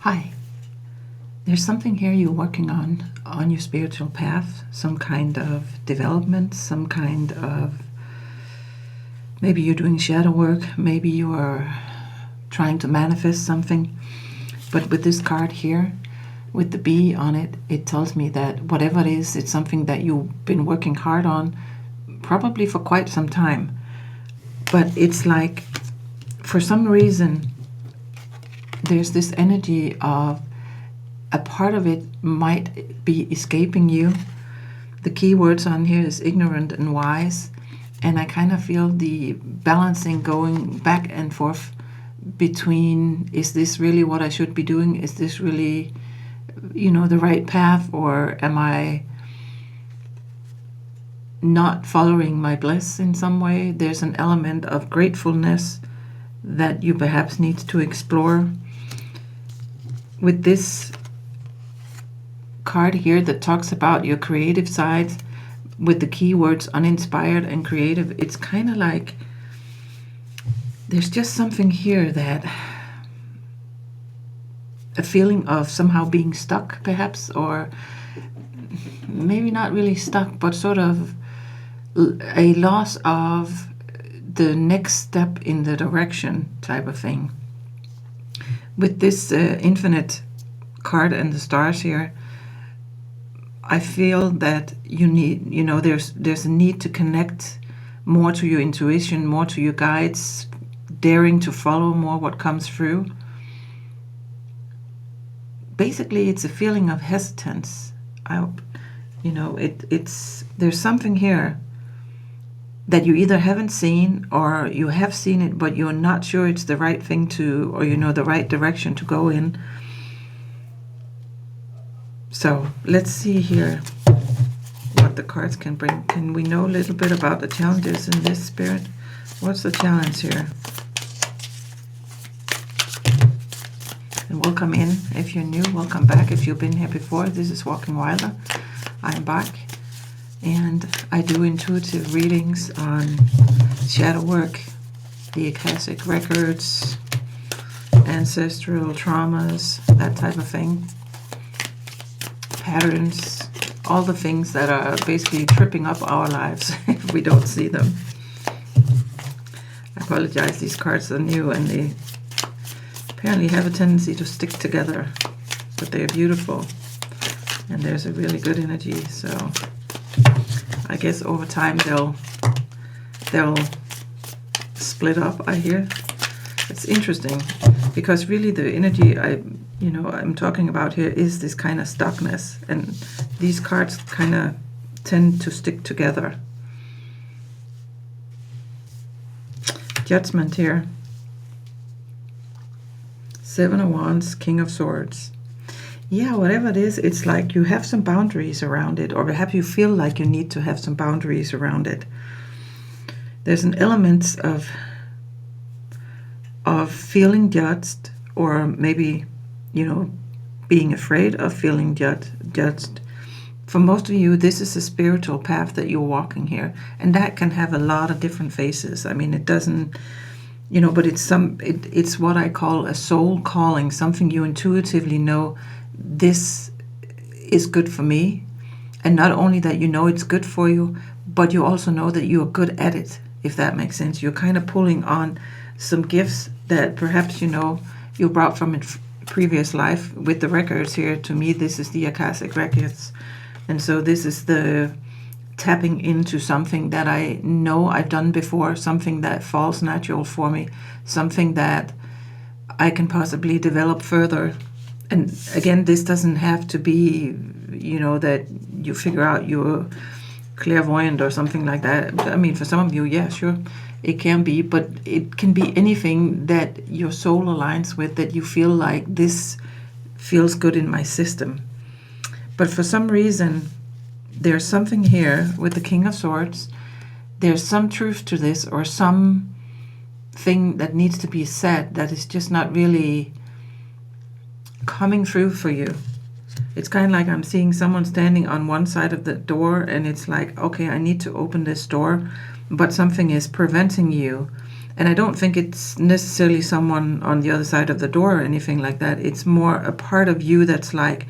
Hi. There's something here you're working on your spiritual path, some kind of development, some kind of, maybe you're doing shadow work, maybe you're trying to manifest something. But with this card here, with the bee on it, it tells me that whatever it is, it's something that you've been working hard on, probably for quite some time. But it's like, for some reason, there's this energy of a part of it might be escaping you. The key words on here is ignorant and wise, and I kind of feel the balancing going back and forth between, is this really what I should be doing? Is this really, the right path, or am I not following my bliss in some way? There's an element of gratefulness that you perhaps need to explore. With this card here that talks about your creative side, with the keywords uninspired and creative, it's kind of like there's just something here that a feeling of somehow being stuck, perhaps, or maybe not really stuck, but sort of a loss of the next step in the direction type of thing. With this infinite card and the stars here, I feel that you need, there's a need to connect more to your intuition, more to your guides, daring to follow more what comes through. Basically, it's a feeling of hesitance. There's something here that you either haven't seen or you have seen it, but you're not sure it's the right thing to, or the right direction to go in. So let's see here what the cards can bring. Can we know a little bit about the challenges in this, Spirit? What's the challenge here? And welcome in if you're new. Welcome back if you've been here before. This is Walking Wilder. I'm back. And I do intuitive readings on shadow work, the Akashic records, ancestral traumas, that type of thing. Patterns, all the things that are basically tripping up our lives if we don't see them. I apologize, these cards are new and they apparently have a tendency to stick together, but they're beautiful and there's a really good energy, so I guess over time they'll split up, I hear. It's interesting because really the energy I'm talking about here is this kind of stuckness, and these cards kind of tend to stick together. Judgment here. Seven of Wands, King of Swords. Yeah, whatever it is, it's like you have some boundaries around it, or perhaps you feel like you need to have some boundaries around it. There's an element of feeling judged, or maybe, being afraid of feeling judged. For most of you, this is a spiritual path that you're walking here, and that can have a lot of different faces. I mean, it doesn't, but it's what I call a soul calling, something you intuitively know, this is good for me. And not only that it's good for you, but you also know that you're good at it, if that makes sense. You're kind of pulling on some gifts that perhaps you brought from a previous life. With the records here, to me, this is the Akashic records. And so this is the tapping into something that I know I've done before, something that falls natural for me, something that I can possibly develop further. And again, this doesn't have to be, that you figure out you're clairvoyant or something like that. I mean, for some of you, yeah, sure, it can be, but it can be anything that your soul aligns with, that you feel like this feels good in my system. But for some reason, there's something here with the King of Swords. There's some truth to this, or some thing that needs to be said that is just not really coming through for you. It's kind of like I'm seeing someone standing on one side of the door, and it's like, okay, I need to open this door, but something is preventing you. And I don't think it's necessarily someone on the other side of the door or anything like that. It's more a part of you that's like,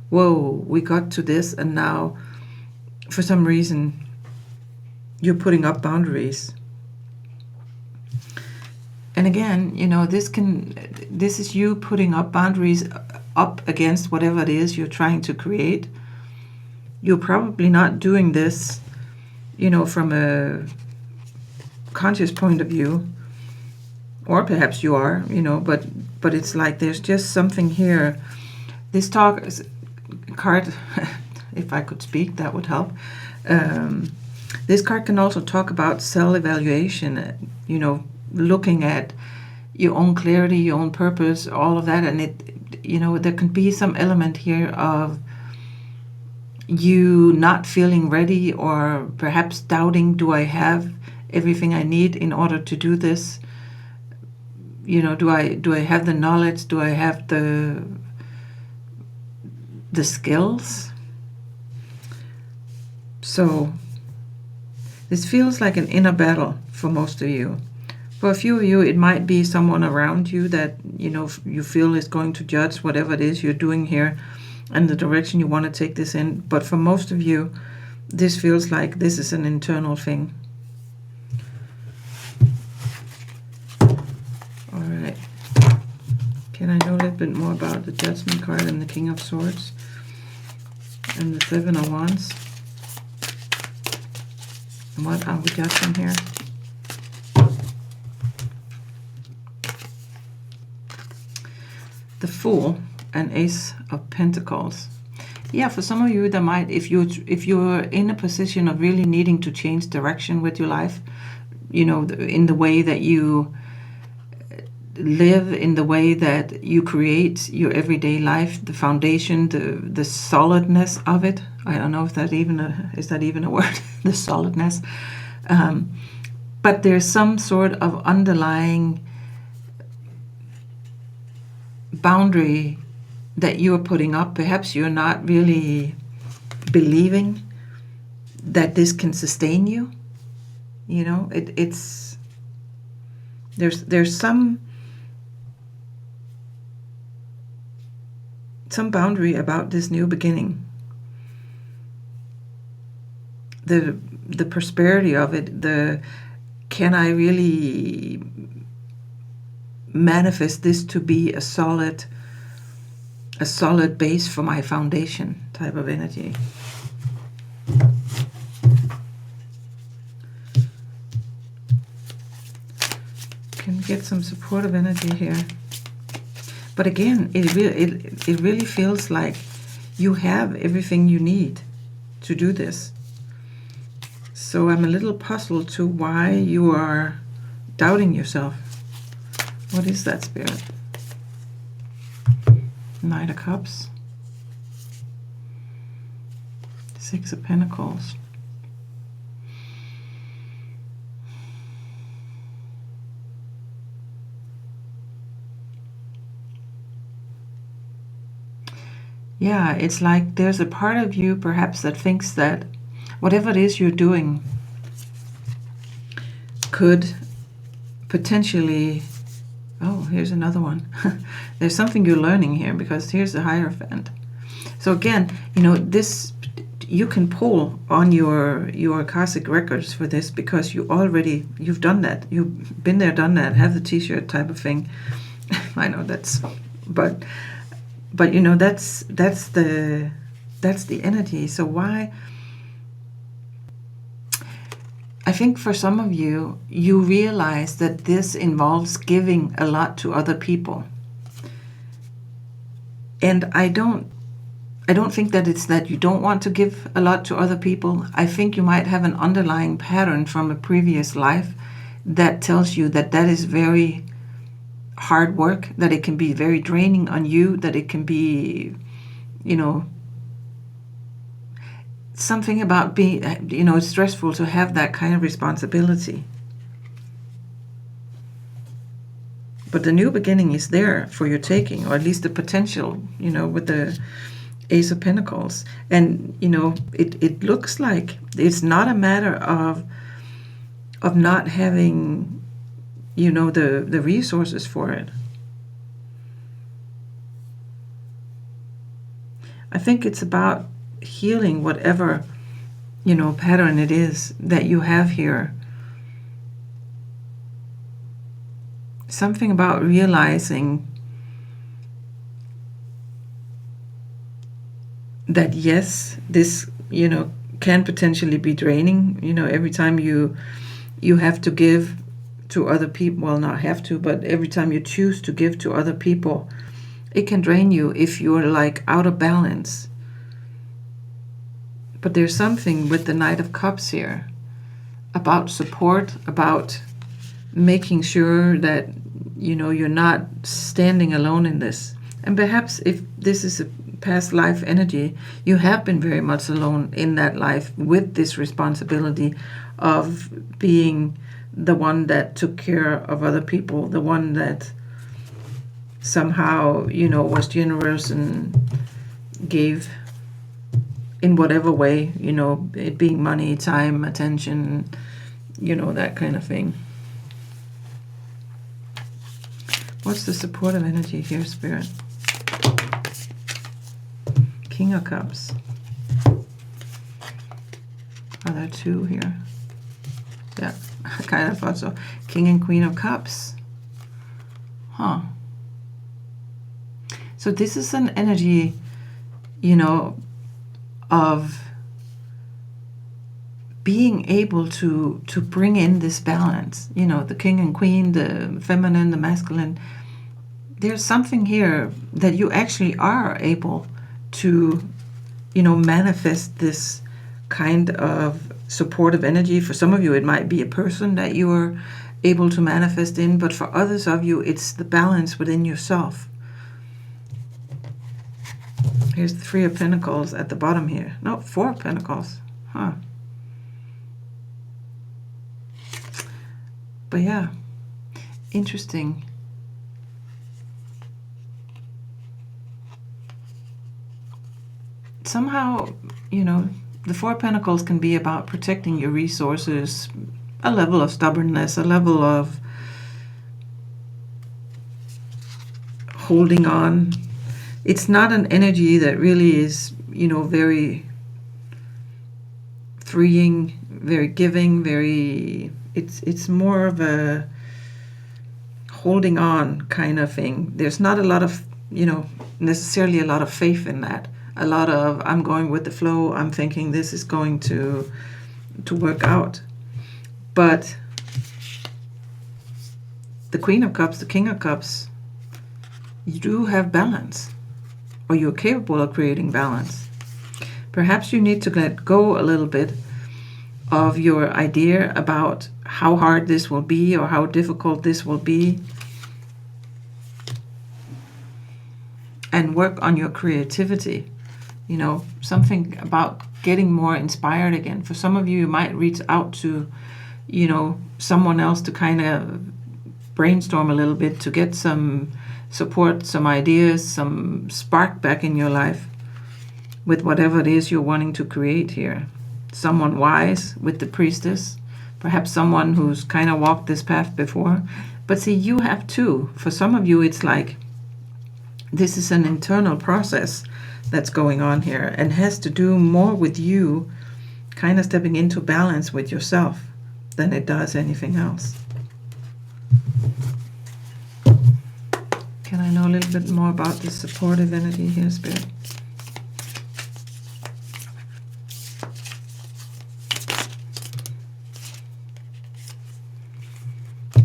whoa, we got to this, and now for some reason you're putting up boundaries. And again, this is you putting up boundaries up against whatever it is you're trying to create. You're probably not doing this, from a conscious point of view, or perhaps you are, but it's like there's just something here. This card, if I could speak, that would help. This card can also talk about self-evaluation, looking at your own clarity, your own purpose, all of that. And there can be some element here of you not feeling ready, or perhaps doubting, do I have everything I need in order to do this? Do I have the knowledge? Do I have the skills? So this feels like an inner battle for most of you. For a few of you, it might be someone around you that, you feel is going to judge whatever it is you're doing here and the direction you want to take this in. But for most of you, this feels like this is an internal thing. All right. Can I know a little bit more about the Judgment card and the King of Swords and the Seven of Wands? And what are we judging here? The Fool and Ace of Pentacles. Yeah, for some of you that might, if you're in a position of really needing to change direction with your life, in the way that you live, in the way that you create your everyday life, the foundation, the solidness of it. I don't know if that is that even a word, the solidness. But there's some sort of underlying boundary that you're putting up. Perhaps you're not really believing that this can sustain you. It's there's some boundary about this new beginning. The prosperity of it, can I really manifest this to be a solid base for my foundation type of energy. Can get some supportive energy here. But again, it really feels like you have everything you need to do this. So I'm a little puzzled to why you are doubting yourself. What is that, Spirit? Knight of Cups. Six of Pentacles. Yeah, it's like there's a part of you perhaps that thinks that whatever it is you're doing could potentially... Oh, here's another one. There's something you're learning here, because here's the Hierophant. So again, this, you can pull on your Akashic records for this, because you've done that. You've been there, done that, have the t-shirt type of thing. I know that's that's the energy. So why? I think for some of you, you realize that this involves giving a lot to other people. And I don't think that it's that you don't want to give a lot to other people. I think you might have an underlying pattern from a previous life that tells you that is very hard work, that it can be very draining on you, that it can be, something about being, it's stressful to have that kind of responsibility. But the new beginning is there for your taking, or at least the potential, with the Ace of Pentacles. And, it looks like it's not a matter of not having the resources for it. I think it's about healing whatever, pattern it is that you have here. Something about realizing that yes, this, can potentially be draining, every time you have to give to other people. Well, not have to, but every time you choose to give to other people, it can drain you if you're like out of balance. But there's something with the Knight of Cups here about support, about making sure that, you're not standing alone in this. And perhaps if this is a past life energy, you have been very much alone in that life with this responsibility of being the one that took care of other people, the one that somehow, was generous and gave in whatever way, it being money, time, attention, that kind of thing. What's the supportive energy here, Spirit? King of Cups. Are there two here? Yeah, I kind of thought so. King and Queen of Cups. Huh. So this is an energy, of being able to bring in this balance. The king and queen, the feminine, the masculine. There's something here that you actually are able to, manifest this kind of supportive energy. For some of you, it might be a person that you are able to manifest in, but for others of you, it's the balance within yourself. Here's the Three of Pentacles at the bottom here. No, Four of Pentacles. Huh. But yeah, interesting. Somehow, the Four of Pentacles can be about protecting your resources, a level of stubbornness, a level of holding on. It's not an energy that really is, very freeing, very giving, it's more of a holding on kind of thing. There's not a lot of, necessarily a lot of faith in that. A lot of, I'm going with the flow, I'm thinking this is going to work out. But the Queen of Cups, the King of Cups, you do have balance, or you're capable of creating balance. Perhaps you need to let go a little bit of your idea about how hard this will be or how difficult this will be, and work on your creativity. Something about getting more inspired again. For some of you, you might reach out to, someone else to kind of brainstorm a little bit, to get some support, some ideas, some spark back in your life with whatever it is you're wanting to create here. Someone wise with the Priestess, perhaps someone who's kind of walked this path before. But see, you have too. For some of you, it's like this is an internal process that's going on here and has to do more with you kind of stepping into balance with yourself than it does anything else. Can I know a little bit more about the supportive energy here, Spirit?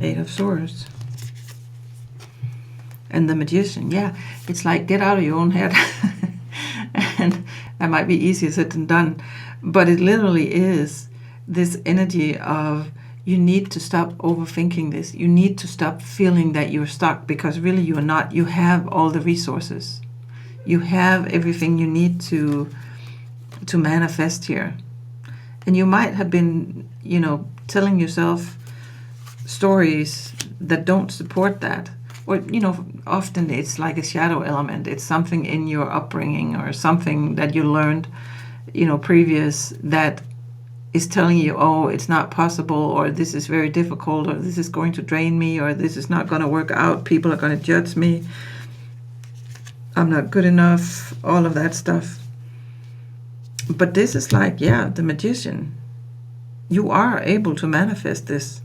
Eight of Swords. And the Magician. Yeah, it's like get out of your own head. And that might be easier said than done. But it literally is this energy of you need to stop overthinking this. You need to stop feeling that you're stuck, because really you're not. You have all the resources. You have everything you need to manifest here. And you might have been, telling yourself stories that don't support that. Or, often it's like a shadow element. It's something in your upbringing or something that you learned, previous that is telling you, oh, it's not possible, or this is very difficult, or this is going to drain me, or this is not going to work out, people are going to judge me, I'm not good enough, all of that stuff. But this is like, yeah, the magician. You are able to manifest this.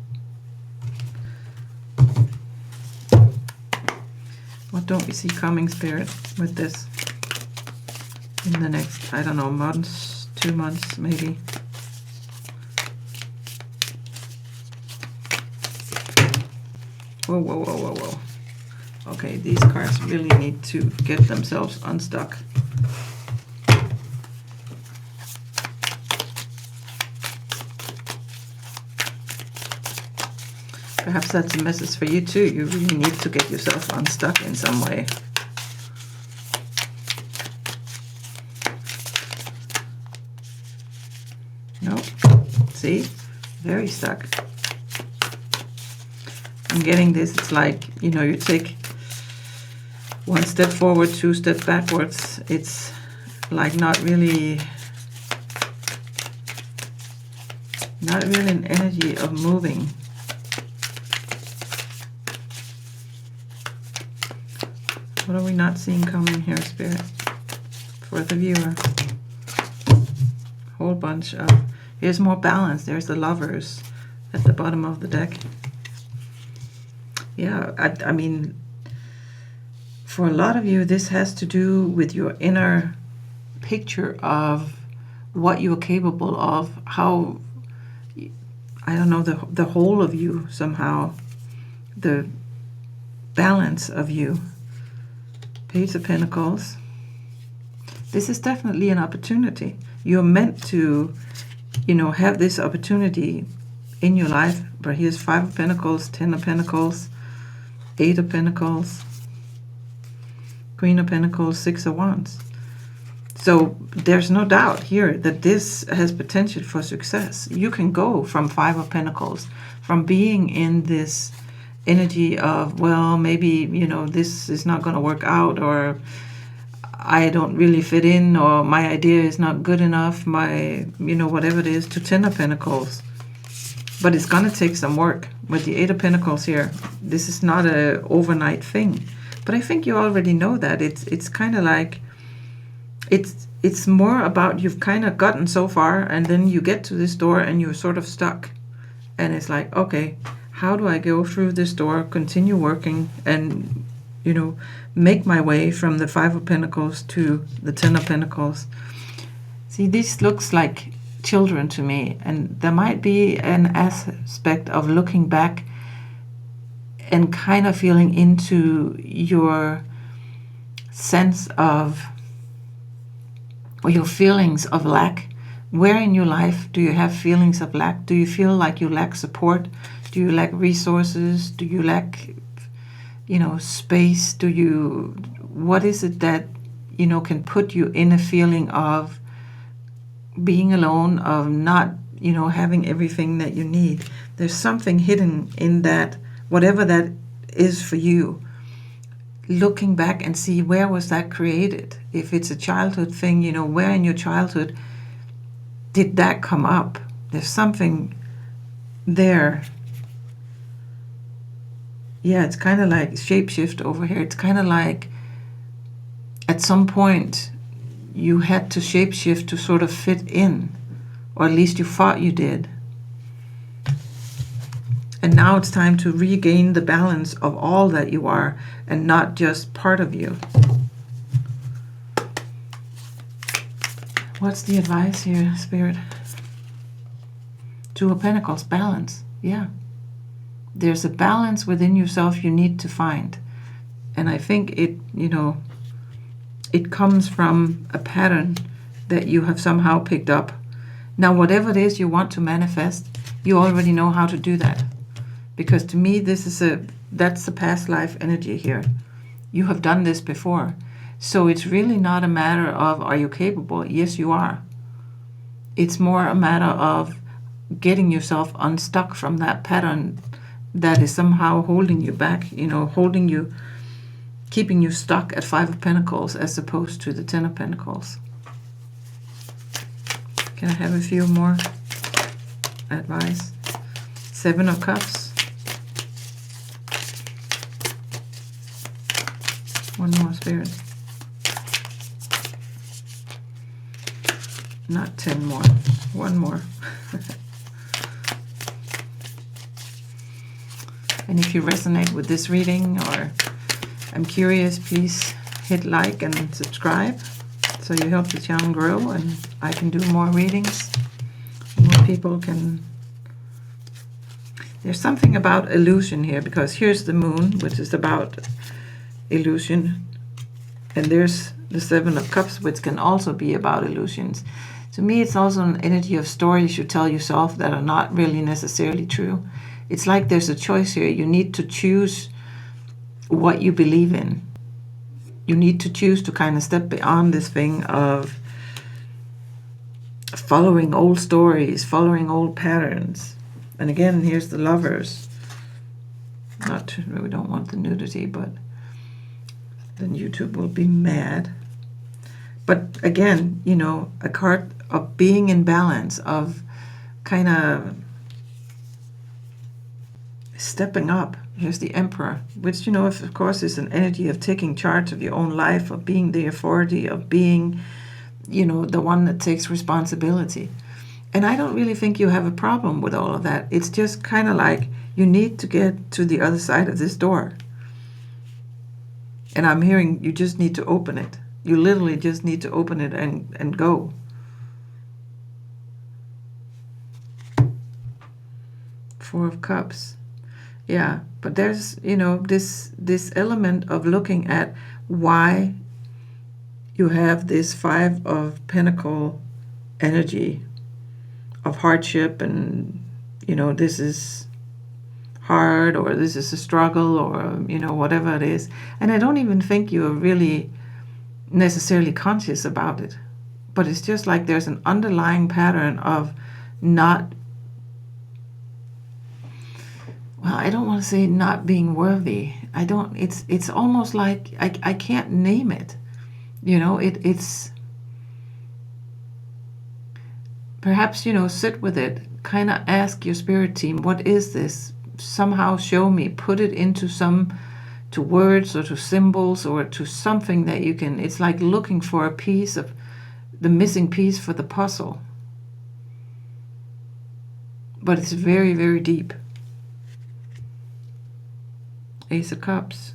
What don't we see coming, Spirit, with this in the next, I don't know, months, 2 months, maybe? Whoa, whoa, whoa, whoa, whoa. Okay, these cards really need to get themselves unstuck. Perhaps that's a message for you too. You really need to get yourself unstuck in some way. No, see? Very stuck. I'm getting this, it's like, you know, you take 1 step forward, 2 steps backwards. It's like not really an energy of moving. What are we not seeing coming here, Spirit? For the viewer. Whole bunch of... Here's more balance. There's the Lovers at the bottom of the deck. Yeah, I mean, for a lot of you, this has to do with your inner picture of what you're capable of, how, I don't know, the whole of you somehow, the balance of you. Page of Pentacles. This is definitely an opportunity. You're meant to, you know, have this opportunity in your life. But here's 5 of Pentacles, 10 of Pentacles, 8 of Pentacles, Queen of Pentacles, 6 of Wands. So there's no doubt here that this has potential for success. You can go from 5 of Pentacles, from being in this energy of, well, maybe, you know, this is not going to work out, or I don't really fit in, or my idea is not good enough, my, you know, whatever it is, to 10 of Pentacles. But it's going to take some work. With the 8 of Pentacles here, this is not an overnight thing. But I think you already know that. It's kind of like, it's more about you've kind of gotten so far, and then you get to this door and you're sort of stuck. And it's like, okay, how do I go through this door, continue working, and, you know, make my way from the 5 of Pentacles to the 10 of Pentacles? See, this looks like children to me, and there might be an aspect of looking back and kind of feeling into your sense of, or your feelings of lack. Where in your life do you have feelings of lack? Do you feel like you lack support? Do you lack resources? Do you lack, you know, space? What is it that, you know, can put you in a feeling of being alone, of not, you know, having everything that you need? There's something hidden in that, whatever that is for you. Looking back and see, where was that created? If it's a childhood thing, you know, where in your childhood did that come up? There's something there. Yeah, it's kind of like shapeshift over here. It's kind of like at some point you had to shapeshift to sort of fit in, or at least you thought you did. And now it's time to regain the balance of all that you are and not just part of you. What's the advice here, Spirit? 2 of Pentacles, balance. Yeah. There's a balance within yourself you need to find. And I think it, you know, it comes from a pattern that you have somehow picked up. Now, whatever it is you want to manifest, you already know how to do that. Because to me, that's the past life energy here. You have done this before. So it's really not a matter of, are you capable? Yes, you are. It's more a matter of getting yourself unstuck from that pattern that is somehow holding you back, you know, keeping you stuck at 5 of Pentacles as opposed to the 10 of Pentacles. Can I have a few more? advice. 7 of Cups. One more, Spirit. Not 10 more. One more. And if you resonate with this reading or I'm curious, please hit like and subscribe so you help the channel grow and I can do more readings. More people can. There's something about illusion here, because here's the moon, which is about illusion, and there's the 7 of Cups, which can also be about illusions. To me, it's also an energy of stories you tell yourself that are not really necessarily true. It's like there's a choice here. You need to choose what you believe in. You need to choose to kind of step beyond this thing of following old stories, following old patterns. And again, here's the Lovers. We don't want the nudity, but then YouTube will be mad. But again, you know, a card of being in balance, of kind of stepping up. Here's the Emperor, which, you know, of course is an energy of taking charge of your own life, of being the authority, of being, you know, the one that takes responsibility. And I don't really think you have a problem with all of that. It's just kind of like you need to get to the other side of this door. And I'm hearing you just need to open it. You literally just need to open it and go. Four of Cups. Yeah, but there's, you know, this element of looking at why you have this 5 of Pentacle energy of hardship, and, you know, this is hard, or this is a struggle, or, you know, whatever it is. And I don't even think you're really necessarily conscious about it, but it's just like there's an underlying pattern of not, well, I don't want to say not being worthy. It's almost like I can't name it. You know, it's perhaps, you know, sit with it, kind of ask your spirit team, what is this? Somehow show me, put it into to words or to symbols or to something that you can. It's like looking for a piece of the missing piece for the puzzle. But it's very, very deep. Ace of Cups.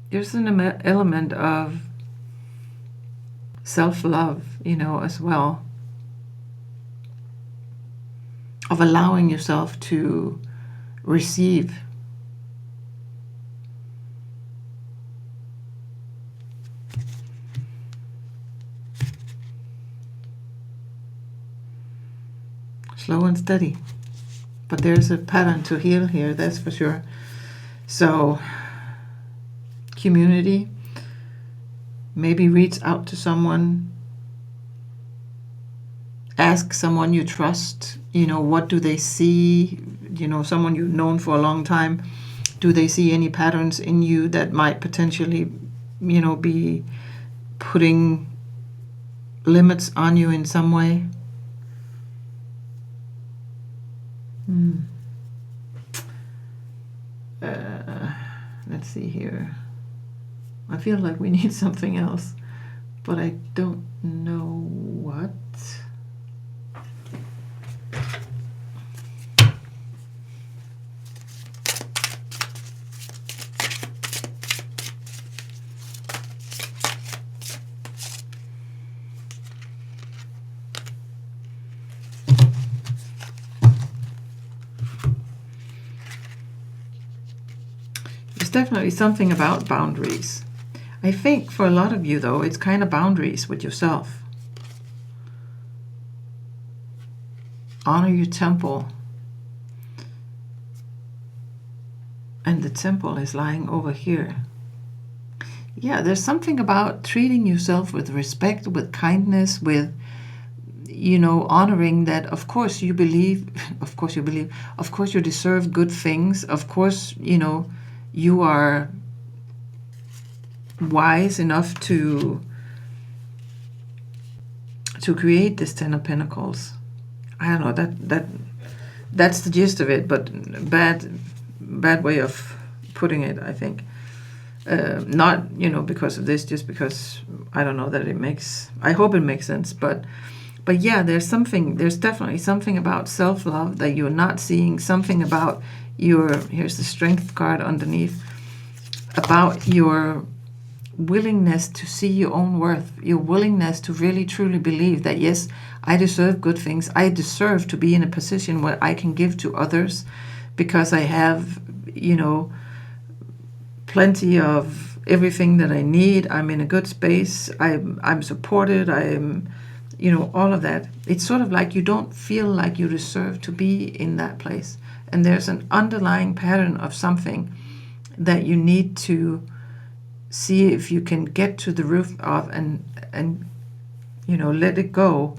There's an element of self-love, you know, as well. Of allowing yourself to receive. Slow and steady. But there's a pattern to heal here, that's for sure. So, community. Maybe reach out to someone. Ask someone you trust, you know, what do they see? You know, someone you've known for a long time. Do they see any patterns in you that might potentially, you know, be putting limits on you in some way? Let's see here. I feel like we need something else, but I don't know what. Definitely something about boundaries. I think for a lot of you, though, it's kind of boundaries with yourself. Honor your temple. And the temple is lying over here. Yeah, there's something about treating yourself with respect, with kindness, with, you know, honoring that, of course you believe, of course you deserve good things, of course, you know, you are wise enough to to create this Ten of Pentacles. I don't know, that's the gist of it, but bad way of putting it, I think. Not, you know, because of this, just because I don't know that it makes, I hope it makes sense, but yeah, there's definitely something about self-love that you're not seeing, something about here's the Strength card underneath, about your willingness to see your own worth, your willingness to really truly believe that, yes, I deserve good things. I deserve to be in a position where I can give to others because I have, you know, plenty of everything that I need. I'm in a good space. I'm supported. I'm, you know, all of that. It's sort of like you don't feel like you deserve to be in that place. And there's an underlying pattern of something that you need to see if you can get to the root of and you know, let it go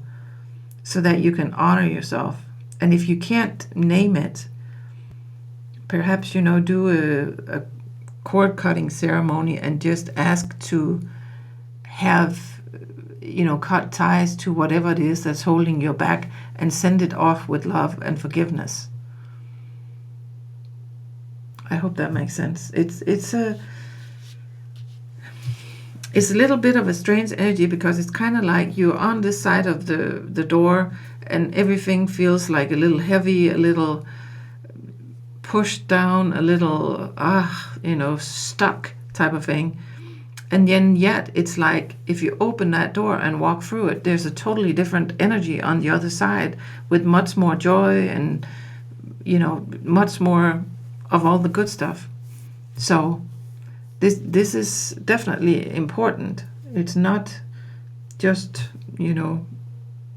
so that you can honor yourself. And if you can't name it, perhaps, you know, do a cord cutting ceremony and just ask to have, you know, cut ties to whatever it is that's holding you back and send it off with love and forgiveness. I hope that makes sense. It's a little bit of a strange energy because it's kind of like you're on this side of the door and everything feels like a little heavy, a little pushed down, a little, you know, stuck type of thing. And then yet it's like if you open that door and walk through it, there's a totally different energy on the other side with much more joy and, you know, much more of all the good stuff. So this is definitely important. It's not just, you know,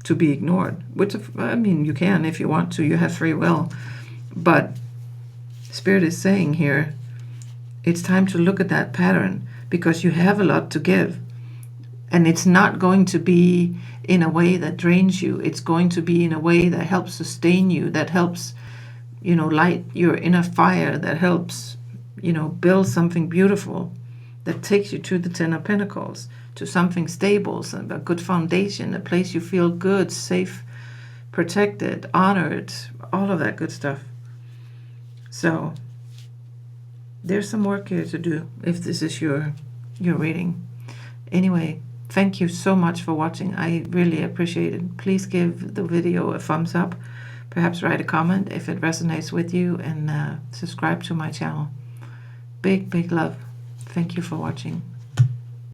to be ignored, which, I mean, you can if you want to. You have free will. But Spirit is saying here, it's time to look at that pattern because you have a lot to give. And it's not going to be in a way that drains you. It's going to be in a way that helps sustain you, that helps, you know, light your inner fire, that helps, you know, build something beautiful, that takes you to the Ten of Pentacles, to something stable, a good foundation, a place you feel good, safe, protected, honored, all of that good stuff. So there's some work here to do if this is your reading. Anyway, thank you so much for watching. I really appreciate it. Please give the video a thumbs up. Perhaps write a comment if it resonates with you, and subscribe to my channel. Big love. Thank you for watching.